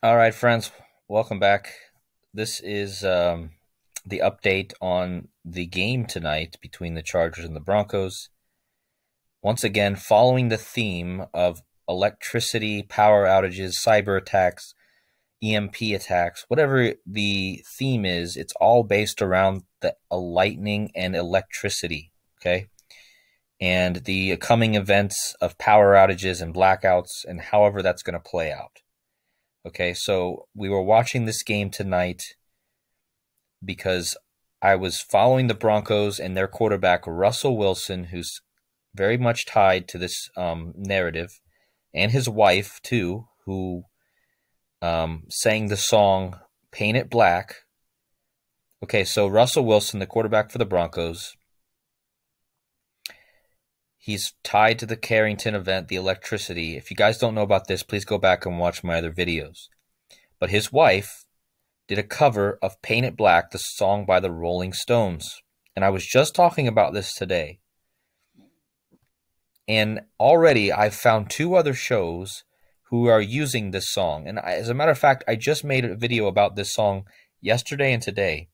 All right, friends, welcome back. This is the update on the game tonight between the Chargers and the Broncos. Once again, following the theme of electricity, power outages, cyber attacks, EMP attacks, whatever the theme is, it's all based around the lightning and electricity, okay? And the coming events of power outages and blackouts and however that's going to play out. Okay, so we were watching this game tonight because I was following the Broncos and their quarterback, Russell Wilson, who's very much tied to this narrative, and his wife, too, who sang the song Paint It Black. Okay, so Russell Wilson, the quarterback for the Broncos, he's tied to the Carrington event, the electricity. If you guys don't know about this, please go back and watch my other videos. But his wife did a cover of Paint It Black, the song by the Rolling Stones. And I was just talking about this today. And already I've found two other shows who are using this song. And as a matter of fact, I just made a video about this song yesterday and today.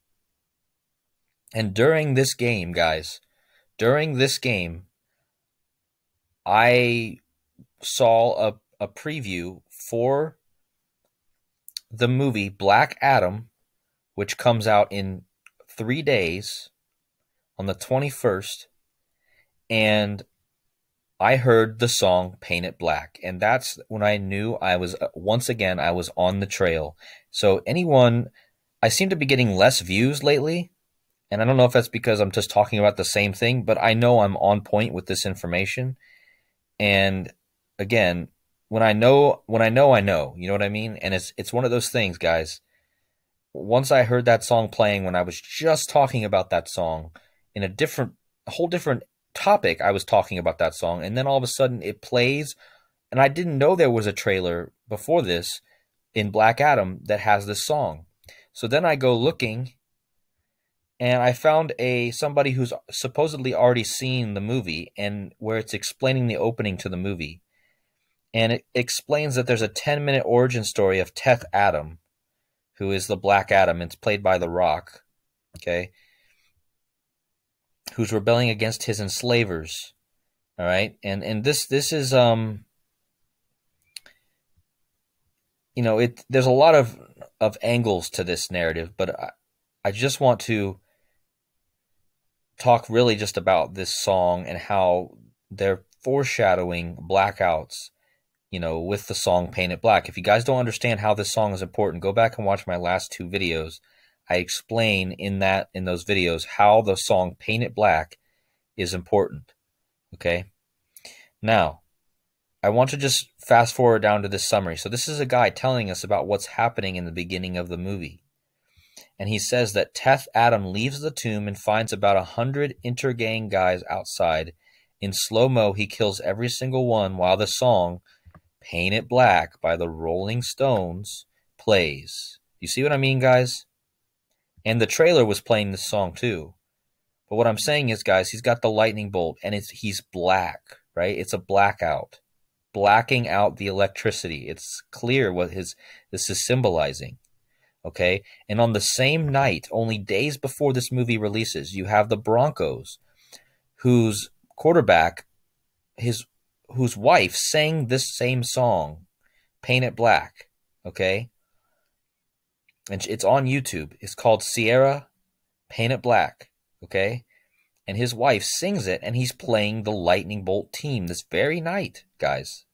And during this game, guys, during this game, I saw a preview for the movie Black Adam, which comes out in 3 days on the 21st, and I heard the song Paint It Black, and that's when I knew I was, once again, I was on the trail. So I seem to be getting less views lately, and I don't know if that's because I'm just talking about the same thing, but I know I'm on point with this information. And again, when I know, I know, you know what I mean? And it's one of those things, guys. Once I heard that song playing when I was just talking about that song in a whole different topic, I was talking about that song, and then all of a sudden it plays, and I didn't know there was a trailer before this in Black Adam that has this song. So then I go looking, and I found somebody who's supposedly already seen the movie, and where it's explaining the opening to the movie, and it explains that there's a 10-minute origin story of Teth Adam, who is the Black Adam. It's played by The Rock, okay, who's rebelling against his enslavers. All right, and this is there's a lot of angles to this narrative, but I just want to talk really just about this song and how they're foreshadowing blackouts, with the song Paint It Black. If you guys don't understand how this song is important, go back and watch my last two videos. I explain in those videos how the song Paint It Black is important. Okay? Now, I want to just fast forward down to this summary. So this is a guy telling us about what's happening in the beginning of the movie. And he says that Teth Adam leaves the tomb and finds about 100 intergang guys outside. In slow-mo, he kills every single one while the song Paint It Black by the Rolling Stones plays. You see what I mean, guys? And the trailer was playing this song too. But what I'm saying is, guys, he's got the lightning bolt, and he's black, right? It's a blackout, blacking out the electricity. It's clear what this is symbolizing, okay? And on the same night, only days before this movie releases, you have the Broncos, whose quarterback, whose wife sang this same song, Paint It Black, okay? And it's on YouTube. It's called Sierra Paint It Black, okay? And his wife sings it, and he's playing the Lightning Bolt team this very night, guys.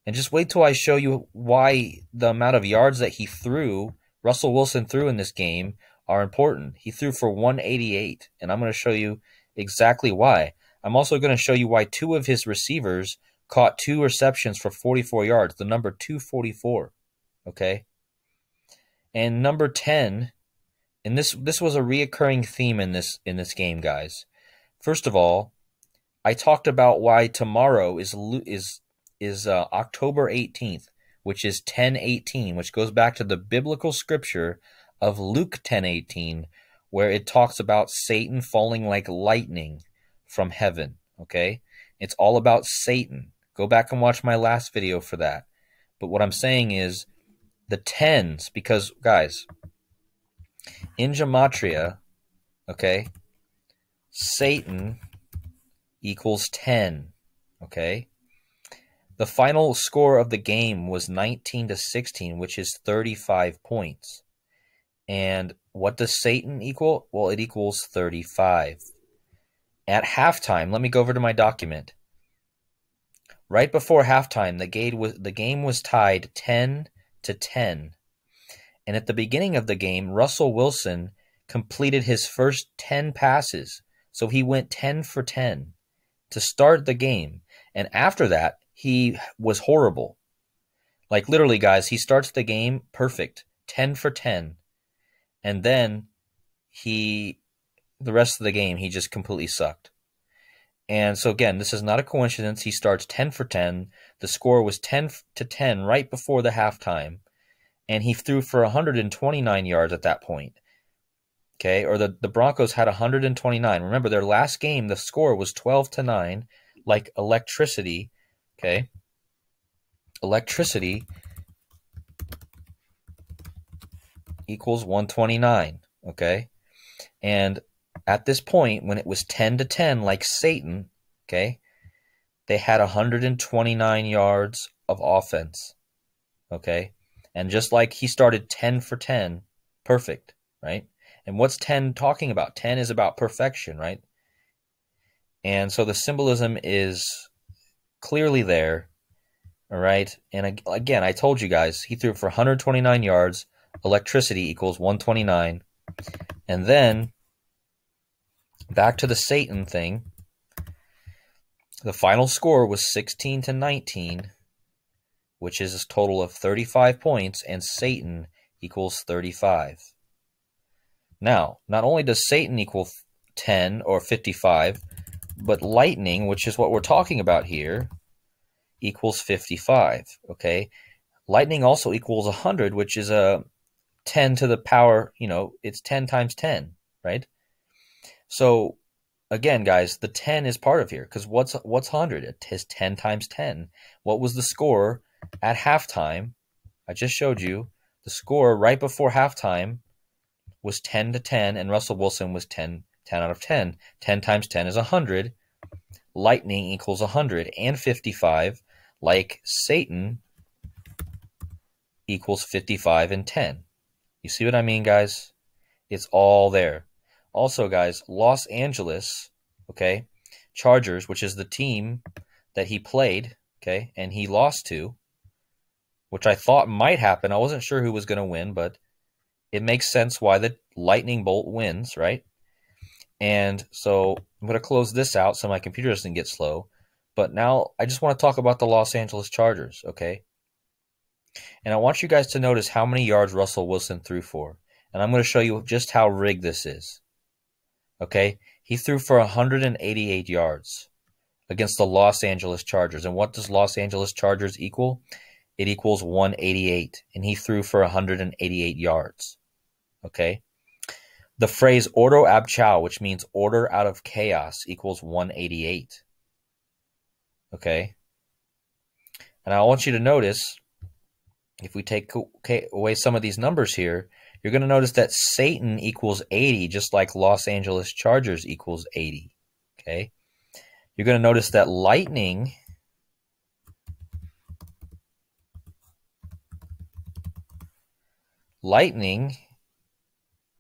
And just wait till I show you why the amount of yards that Russell Wilson threw in this game, are important. He threw for 188, and I'm going to show you exactly why. I'm also going to show you why two of his receivers caught 2 receptions for 44 yards, the number 244, okay? And number 10, and this was a reoccurring theme in this game, guys. First of all, I talked about why tomorrow is October 18th, which is 10:18, which goes back to the biblical scripture of Luke 10:18, where it talks about Satan falling like lightning from heaven, okay? It's all about Satan. Go back and watch my last video for that. But what I'm saying is the tens, because, guys, in gematria, okay, Satan equals 10, okay? The final score of the game was 19-16, which is 35 points. And what does Satan equal? Well, it equals 35. At halftime, let me go over to my document. Right before halftime, the game was tied 10-10. And at the beginning of the game, Russell Wilson completed his first 10 passes. So he went 10 for 10 to start the game. And after that, he was horrible. Like literally, guys, he starts the game perfect, 10 for 10. And then the rest of the game, he just completely sucked. And so again, this is not a coincidence. He starts 10 for 10. The score was 10-10 right before the halftime. And he threw for 129 yards at that point. Okay, or the Broncos had 129. Remember, their last game, the score was 12-9, like electricity. Okay, electricity equals 129. Okay, and at this point, when it was 10-10, like Satan, okay, they had 129 yards of offense. Okay, and just like he started 10 for 10, perfect, right? And what's 10 talking about? 10 is about perfection, right? And so the symbolism is clearly there, all right? And again, I told you guys, he threw for 129 yards. Electricity equals 129. And then, back to the Satan thing, the final score was 16-19, which is a total of 35 points, and Satan equals 35. Now, not only does Satan equal 10 or 55, but lightning, which is what we're talking about here, equals 55, okay? Lightning also equals 100, which is a 10 to the power, it's 10 times 10, right? So, again, guys, the 10 is part of here, because what's 100? It is 10 times 10. What was the score at halftime? I just showed you. The score right before halftime was 10-10, and Russell Wilson was 10 out of 10. 10 times 10 is 100. Lightning equals 100, and 55, like Satan, equals 55 and 10. You see what I mean, guys? It's all there. Also, guys, Los Angeles, okay, Chargers, which is the team that he played, okay, and he lost to, which I thought might happen. I wasn't sure who was going to win, but it makes sense why the lightning bolt wins, right? And so I'm going to close this out so my computer doesn't get slow. But now I just want to talk about the Los Angeles Chargers, okay? And I want you guys to notice how many yards Russell Wilson threw for. And I'm going to show you just how rigged this is. Okay? He threw for 188 yards against the Los Angeles Chargers. And what does Los Angeles Chargers equal? It equals 188. And he threw for 188 yards. Okay? The phrase ordo ab chao, which means order out of chaos, equals 188. Okay? And I want you to notice, if we take away some of these numbers here, you're going to notice that Satan equals 80, just like Los Angeles Chargers equals 80. Okay? You're going to notice that lightning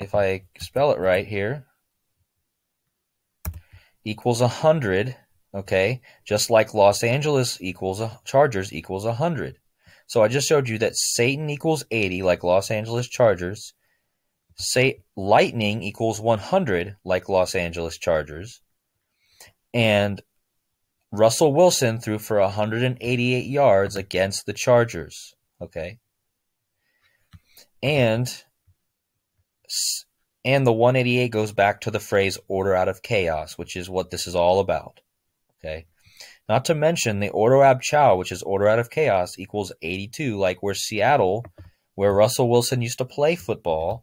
if I spell it right here, equals 100, okay? Just like Los Angeles Chargers equals 100. So I just showed you that Satan equals 80, like Los Angeles Chargers. Lightning equals 100, like Los Angeles Chargers. And Russell Wilson threw for 188 yards against the Chargers, okay? And the 188 goes back to the phrase order out of chaos, which is what this is all about. Okay. Not to mention the ordo ab chao, which is order out of chaos, equals 82, like where Seattle, where Russell Wilson used to play football,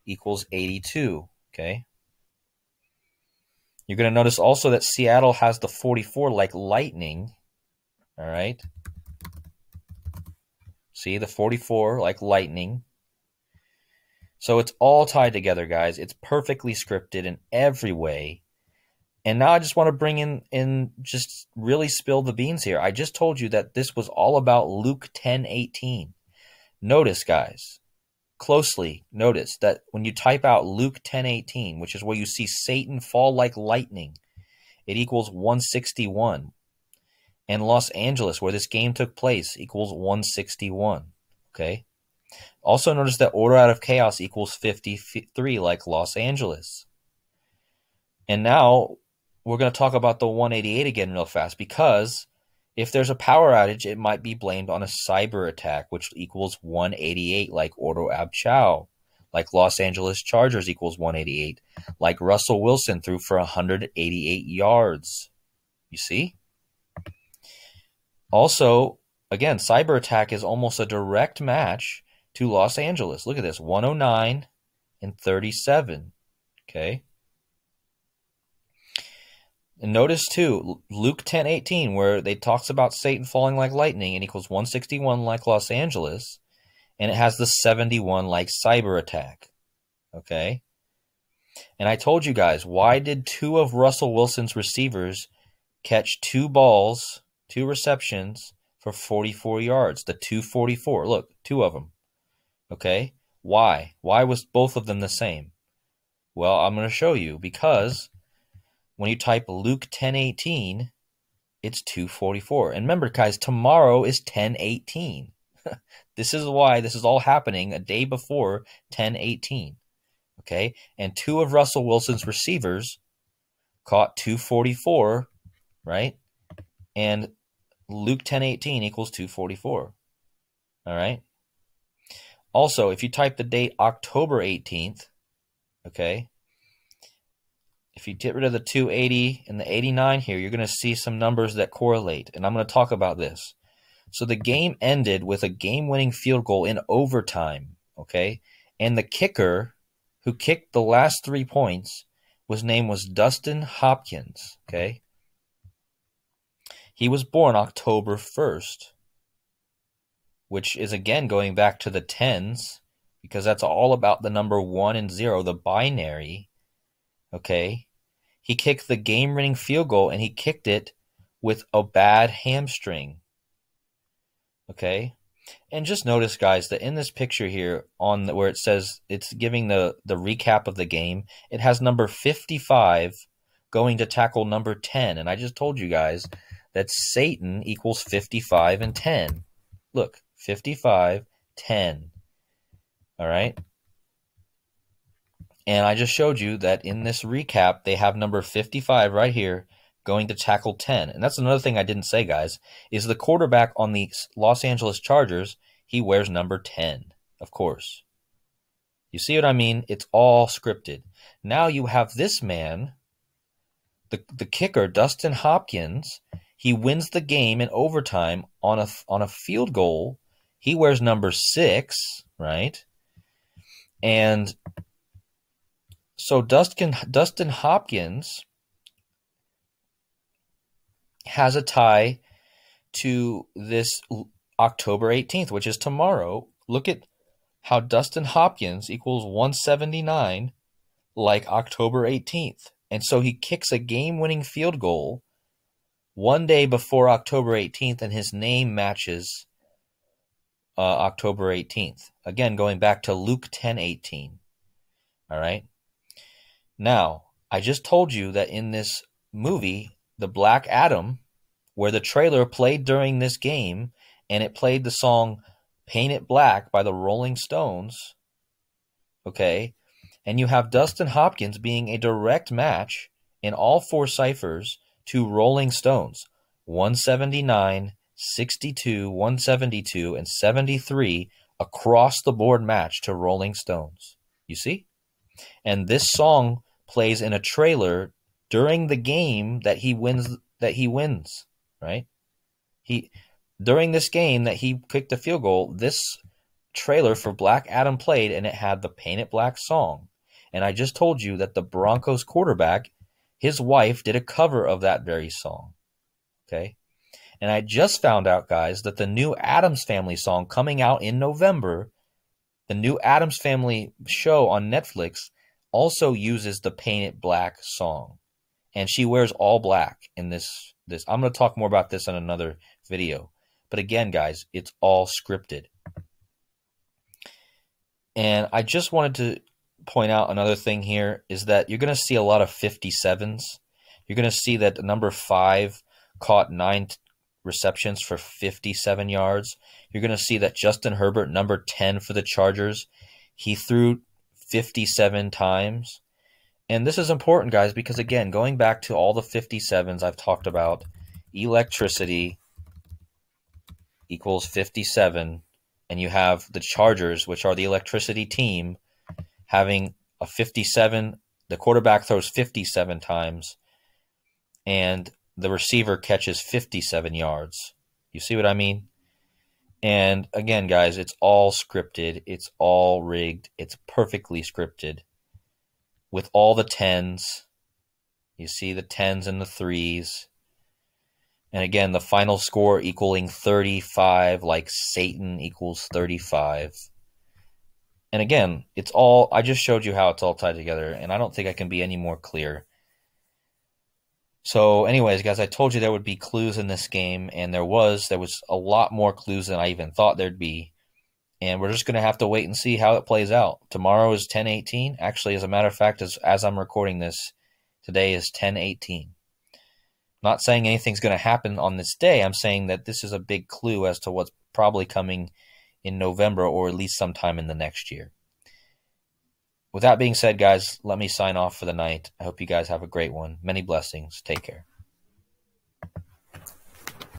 equals 82. Okay. You're going to notice also that Seattle has the 44 like lightning. All right. See the 44 like lightning. So it's all tied together, guys. It's perfectly scripted in every way. And now I just want to bring in just really spill the beans here. I just told you that this was all about Luke 10:18. Notice, guys, closely notice that when you type out Luke 10:18, which is where you see Satan fall like lightning, it equals 161. And Los Angeles, where this game took place, equals 161. Okay? Also notice that order out of chaos equals 53, like Los Angeles. And now we're going to talk about the 188 again real fast, because if there's a power outage, it might be blamed on a cyber attack, which equals 188, like Ordo Ab Chow, like Los Angeles Chargers equals 188, like Russell Wilson threw for 188 yards. You see? Also, again, cyber attack is almost a direct match to Los Angeles. Look at this, 109 and 37. Okay? And notice too, Luke 10:18, where they talks about Satan falling like lightning and equals 161 like Los Angeles, and it has the 71 like cyber attack. Okay? And I told you guys, why did two of Russell Wilson's receivers catch two balls, two receptions for 44 yards? The 244. Look, two of them. Okay? Why? Why was both of them the same? Well, I'm going to show you, because when you type Luke 10:18, it's 244. And remember, guys, tomorrow is 10:18. This is why this is all happening a day before 10:18. Okay? And two of Russell Wilson's receivers caught 244, right? And Luke 10:18 equals 244. All right? Also, if you type the date October 18th, okay, if you get rid of the 280 and the 89 here, you're going to see some numbers that correlate, and I'm going to talk about this. So the game ended with a game-winning field goal in overtime, okay? And the kicker who kicked the last 3 points, his name was Dustin Hopkins, okay? He was born October 1st, which is, again, going back to the tens, because that's all about the number 1 and 0, the binary. Okay, he kicked the game-winning field goal, and he kicked it with a bad hamstring. Okay, and just notice, guys, that in this picture here, where it says it's giving the recap of the game, it has number 55 going to tackle number 10, and I just told you guys that Satan equals 55 and 10. Look, 55, 10. All right. And I just showed you that in this recap, they have number 55 right here going to tackle 10. And that's another thing I didn't say, guys, is the quarterback on the Los Angeles Chargers, he wears number 10, of course. You see what I mean? It's all scripted. Now you have this man, the kicker, Dustin Hopkins. He wins the game in overtime on a field goal. He wears number 6, right? And so Dustin Hopkins has a tie to this October 18th, which is tomorrow. Look at how Dustin Hopkins equals 179 like October 18th. And so he kicks a game-winning field goal one day before October 18th, and his name matches October 18th. Again, going back to Luke 10:18. All right? Now, I just told you that in this movie, The Black Adam, where the trailer played during this game, and it played the song Paint It Black by the Rolling Stones, okay, and you have Dustin Hopkins being a direct match in all 4 ciphers to Rolling Stones, 179, 62, 172, and 73, across the board match to Rolling Stones. You see? And this song plays in a trailer during the game that he wins, right? During this game that he kicked the field goal, this trailer for Black Adam played, and it had the Paint It Black song. And I just told you that the Broncos quarterback, his wife did a cover of that very song. Okay? And I just found out, guys, that the new Addams Family song coming out in November, the new Addams Family show on Netflix, also uses the Paint It Black song. And she wears all black in this. I'm going to talk more about this in another video. But again, guys, it's all scripted. And I just wanted to point out another thing here is that you're going to see a lot of 57s. You're going to see that number 5 caught 9 receptions for 57 yards. You're going to see that Justin Herbert, number 10 for the Chargers, he threw 57 times. And this is important, guys, because, again, going back to all the 57s I've talked about, electricity equals 57, and you have the Chargers, which are the electricity team, having a 57. The quarterback throws 57 times, and the receiver catches 57 yards. You see what I mean? And again, guys, it's all scripted. It's all rigged. It's perfectly scripted. With all the 10s. You see the 10s and the 3s. And again, the final score equaling 35, like Satan equals 35. And again, it's all, I just showed you how it's all tied together, and I don't think I can be any more clear. So anyways, guys, I told you there would be clues in this game, and there was a lot more clues than I even thought there'd be. And we're just going to have to wait and see how it plays out. Tomorrow is 10/18. Actually, as a matter of fact, as I'm recording this, today is 10/18. Not saying anything's going to happen on this day. I'm saying that this is a big clue as to what's probably coming in November, or at least sometime in the next year. With that being said, guys, let me sign off for the night. I hope you guys have a great one. Many blessings. Take care.